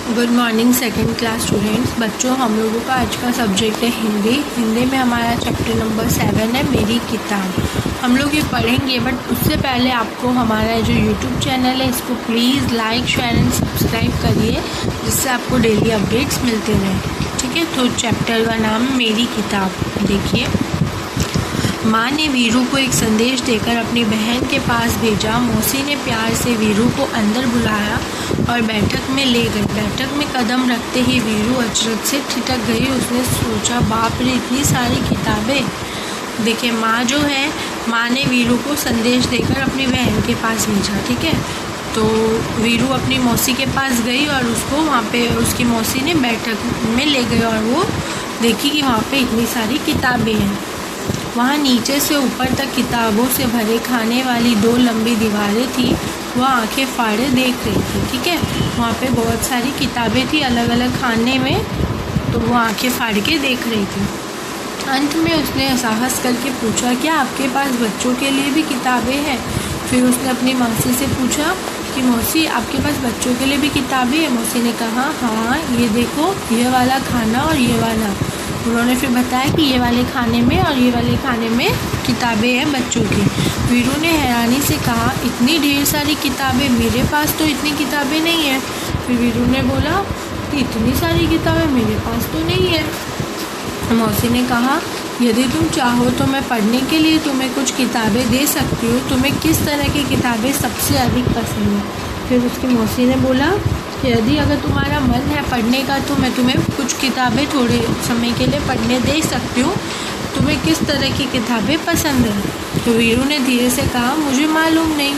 Good morning second class students. बच्चों, हम लोगों का आज का सब्जेक्ट है हिंदी में हमारा चैप्टर नंबर 7 है मेरी किताब। हम लोग ये पढ़ेंगे, बट उससे पहले आपको हमारा जो यूट्यूब चैनल है इसको please like share and subscribe करिए, जिससे आपको डेली अपडेट्स मिलते रहें। ठीक है, तो चैप्टर का नाम मेरी किताब। देखिए, माँ ने वीरू को एक संदेश देकर अपनी बहन के पास भेजा। मौसी ने प्यार से वीरू को अंदर बुलाया और बैठक में ले गई। बैठक में कदम रखते ही वीरू अचरज से ठिठक गई। उसने सोचा, बाप रे, इतनी सारी किताबें। देखिए, माँ ने वीरू को संदेश देकर अपनी बहन के पास भेजा। ठीक है, तो वीरू अपनी मौसी के पास गई और उसको वहाँ पे उसकी मौसी ने बैठक में ले गई और वो देखी कि वहाँ पे इतनी सारी किताबें हैं। वहाँ नीचे से ऊपर तक किताबों से भरे खाने वाली 2 लंबी दीवारें थी। वह आंखें फाड़े देख रही थी। ठीक है, वहाँ पे बहुत सारी किताबें थी अलग अलग खाने में, तो वो आंखें फाड़ के देख रही थी। अंत में उसने साहस करके पूछा, क्या आपके पास बच्चों के लिए भी किताबें हैं? फिर उसने अपनी मौसी से पूछा कि मौसी, आपके पास बच्चों के लिए भी किताबें हैं? मौसी ने कहा, हाँ, ये देखो, ये वाला खाना और ये वाला। उन्होंने फिर बताया कि ये वाले खाने में और ये वाले खाने में किताबें हैं बच्चों की। वीरू ने हैरानी से कहा, इतनी ढेर सारी किताबें, मेरे पास तो इतनी किताबें नहीं है। फिर वीरू ने बोला कि इतनी सारी किताबें मेरे पास तो नहीं है। मौसी ने कहा, यदि तुम चाहो तो मैं पढ़ने के लिए तुम्हें कुछ किताबें दे सकती हूँ। तुम्हें किस तरह की किताबें सबसे अधिक पसंद है? फिर उसकी मौसी ने बोला, यदि अगर तुम्हारा मन है पढ़ने का तो मैं तुम्हें कुछ किताबें थोड़े समय के लिए पढ़ने दे सकती हूँ। तुम्हें किस तरह की किताबें पसंद है? तो वीरू ने धीरे से कहा, मुझे मालूम नहीं।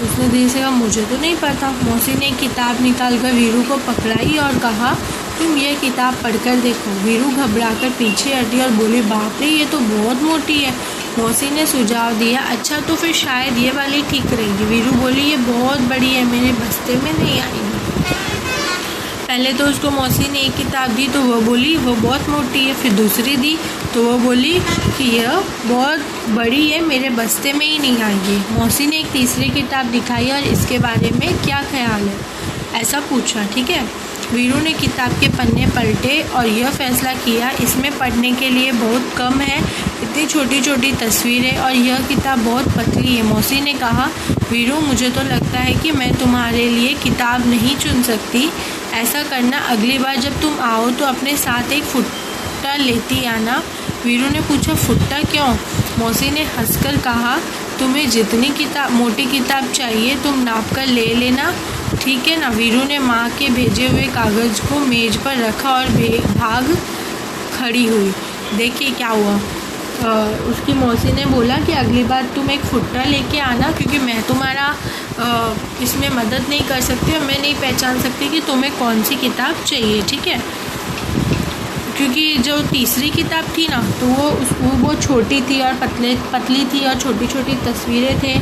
उसने धीरे से कहा, मुझे तो नहीं पता। मौसी ने किताब निकालकर वीरू को पकड़ाई और कहा, तुम ये किताब पढ़कर देखो। वीरू घबराकर पीछे हटी और बोली, बाप रे, ये तो बहुत मोटी है। मौसी ने सुझाव दिया, अच्छा तो फिर शायद ये वाली ठीक रहेगी। वीरू बोली, ये बहुत बड़ी है, मेरे बस्ते में नहीं आएगी। पहले तो उसको मौसी ने एक किताब दी तो वो बोली वो बहुत मोटी है। फिर दूसरी दी तो वो बोली कि यह बहुत बड़ी है, मेरे बस्ते में ही नहीं आएगी। मौसी ने एक तीसरी किताब दिखाई और इसके बारे में क्या ख्याल है, ऐसा पूछा। ठीक है, वीरू ने किताब के पन्ने पलटे और यह फैसला किया, इसमें पढ़ने के लिए बहुत कम है, इतनी छोटी छोटी तस्वीरें और यह किताब बहुत पतली है। मौसी ने कहा, वीरू, मुझे तो लगता है कि मैं तुम्हारे लिए किताब नहीं चुन सकती। ऐसा करना, अगली बार जब तुम आओ तो अपने साथ एक फुट्टा लेती आना। वीरू ने पूछा, फुट्टा क्यों? मौसी ने हंसकर कहा, तुम्हें जितनी मोटी किताब चाहिए तुम नाप कर ले लेना, ठीक है ना? वीरू ने माँ के भेजे हुए कागज़ को मेज़ पर रखा और भाग खड़ी हुई। देखिए क्या हुआ। उसकी मौसी ने बोला कि अगली बार तुम एक फुट्टा लेके आना, क्योंकि मैं तुम्हारा इसमें मदद नहीं कर सकती और मैं नहीं पहचान सकती कि तुम्हें कौन सी किताब चाहिए। ठीक है, क्योंकि जो तीसरी किताब थी ना, तो वो छोटी थी और पतली थी और छोटी छोटी तस्वीरें थे।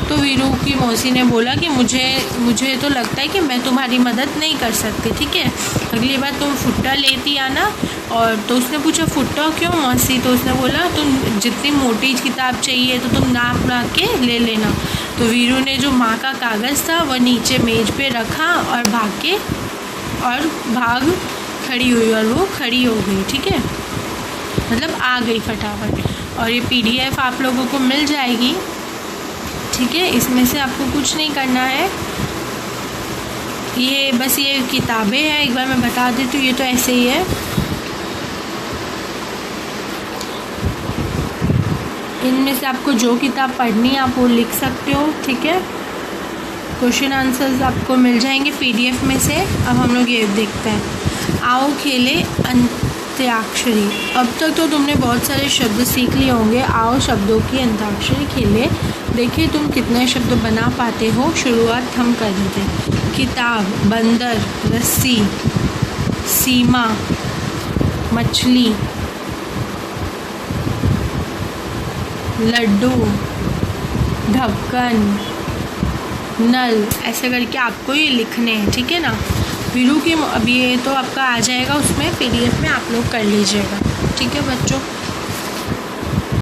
तो वीरू की मौसी ने बोला कि मुझे तो लगता है कि मैं तुम्हारी मदद नहीं कर सकती। ठीक है, अगली बार तुम फुट्टा लेती आना। और तो उसने पूछा, फुट्टा क्यों मौसी? तो उसने बोला, तुम जितनी मोटी किताब चाहिए तो तुम नाप के ले लेना। तो वीरू ने जो माँ का कागज़ था वह नीचे मेज़ पे रखा और भाग खड़ी हुई और वो खड़ी हो गई। ठीक है, मतलब आ गई फटाफट। और ये PDF आप लोगों को मिल जाएगी। ठीक है, इसमें से आपको कुछ नहीं करना है, ये किताबें हैं। एक बार मैं बता देती हूँ, ये तो ऐसे ही है। इनमें से आपको जो किताब पढ़नी है आप वो लिख सकते हो। ठीक है, क्वेश्चन आंसर्स आपको मिल जाएंगे PDF में से। अब हम लोग ये देखते हैं, आओ खेले अंत्याक्षरी। अब तक तो तुमने बहुत सारे शब्द सीख लिए होंगे। आओ शब्दों की अंताक्षरी खेले, देखिए तुम कितने शब्द बना पाते हो। शुरुआत हम कर देते हैं। किताब, बंदर, रस्सी, सीमा, मछली, लड्डू, ढक्कन, नल। ऐसे करके आपको ये लिखने हैं। ठीक है ना? वीरू की अब ये तो आपका आ जाएगा उसमें PDF में, आप लोग कर लीजिएगा। ठीक है बच्चों।